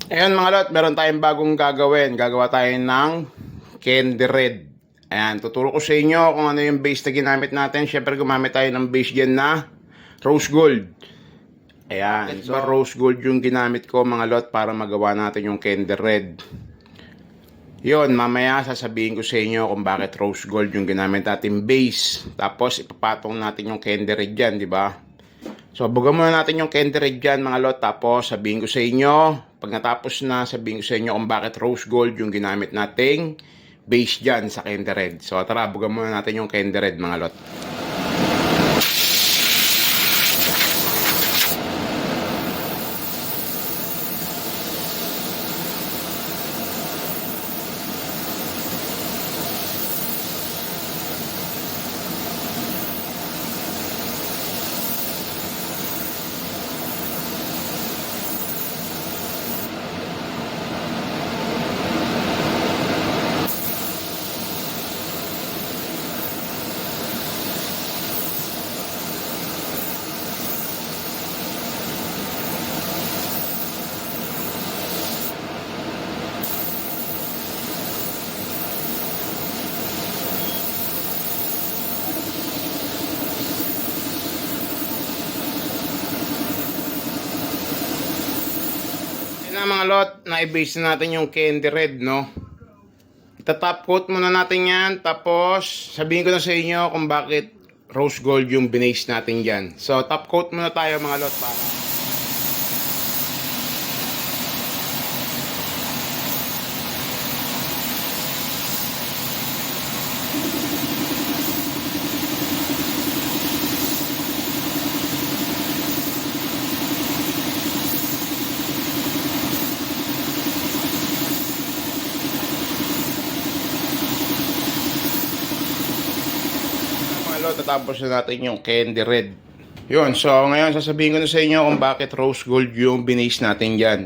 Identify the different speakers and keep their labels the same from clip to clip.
Speaker 1: Ayan mga lot, meron tayong bagong gagawin. Gagawa tayo ng candy red. Ayan, tuturo ko sa inyo kung ano yung base na ginamit natin. Siyempre gumamit tayo ng base dyan na rose gold. Ayan, so rose gold yung ginamit ko mga lot para magawa natin yung candy red. Yun, mamaya sasabihin ko sa inyo kung bakit rose gold yung ginamit natin base. Tapos ipapatong natin yung candy red dyan, di ba? So, bugan muna natin yung candy red dyan mga lot. Tapos, sabihin ko sa inyo, pag natapos na, sabihin ko sa inyo kung bakit rose gold yung ginamit nating base dyan sa candy red. So, tara, bugan muna natin yung candy red mga lot. Na mga lot, na-base na natin yung candy red, no? Itatop coat muna natin yan, tapos sabihin ko na sa inyo kung bakit rose gold yung binase natin dyan. So, top coat muna tayo mga lot para tatapos na natin yung candy red. Yun, so ngayon sasabihin ko na sa inyo kung bakit rose gold yung binase natin dyan.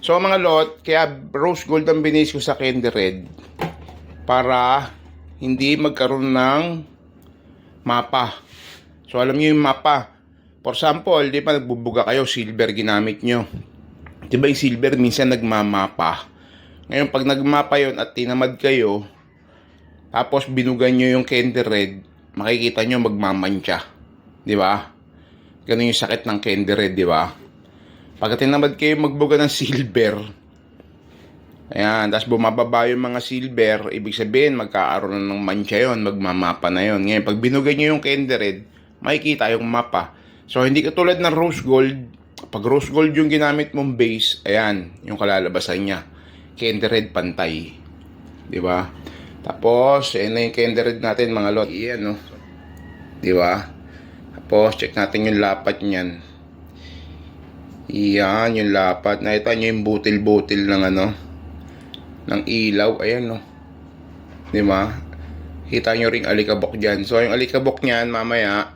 Speaker 1: So mga lot, kaya rose gold ang binase ko sa candy red para hindi magkaroon ng mapa. So alam nyo yung mapa. For example, di ba nagbubuga kayo, silver ginamit nyo. Di ba yung silver minsan nagmamapa. Ngayon pag nagmapa yon at tinamad kayo, tapos binugan nyo yung candy red, makikita nyo magmamantya. Di ba? Ganun yung sakit ng candy red, di ba? Pag tinamad kayo magbuga ng silver, ayan, tapos bumababa yung mga silver, ibig sabihin magkakaroon ng mantya yon, magmamapa na yon. Ngayon, pag binuga nyo yung candy red, makikita yung mapa. So, hindi katulad ng rose gold. Pag rose gold yung ginamit mong base, ayan, yung kalalabasan niya. Candy red pantay. Di ba? Tapos, ayan na yung candy red natin mga lot. Ayan, no? Di ba? Tapos, check natin yung lapat niyan. Ayan, yung lapat. Nakita nyo yung butil-butil ng ano, ng ilaw. Ayan, no? Di ba? Kita nyo ring alikabok dyan. So, yung alikabok niyan, mamaya,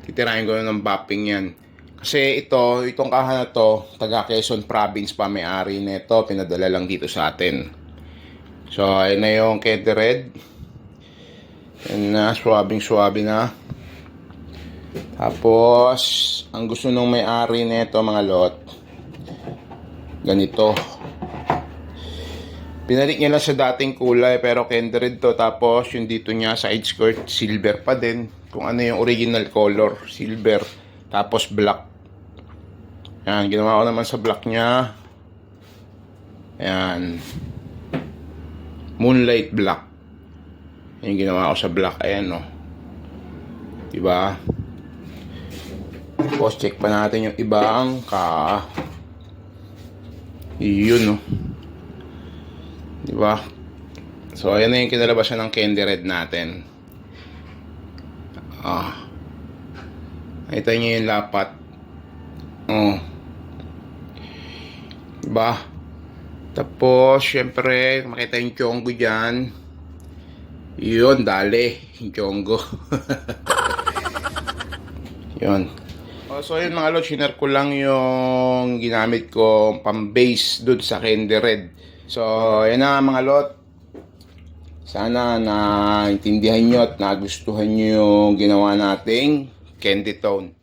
Speaker 1: titirahin ko na ng bapping yan. Kasi itong kaha na to, taga Quezon Province pa may-ari nito. Pinadala lang dito sa atin. So, ayun na yung candy red. Ayun na, suwabing-suwabe na. Tapos, ang gusto nung may-ari nito mga lot, ganito. Pinalik niya lang sa dating kulay, pero candy red to. Tapos, yung dito niya, side skirt, silver pa din. Kung ano yung original color, silver. Tapos, black. Ayan, ginawa ko naman sa black niya. Ayan. Moonlight black. Yung ginawa ko sa black. Ayan, no. Diba? Tapos, check pa natin yung ibang yun, no. Diba? So, ayan na yung kinalabasan ng candy red natin. Nakita nyo yung lapat. Diba? Tapos, syempre, makita yung chongo dyan. Yun, dali. Yung chongo. Yun. So, yun mga lot, shiner ko lang yung ginamit ko pang-base dun sa candy red. So, yun na mga lot. Sana naintindihan nyo at nagustuhan nyo yung ginawa nating candy tone.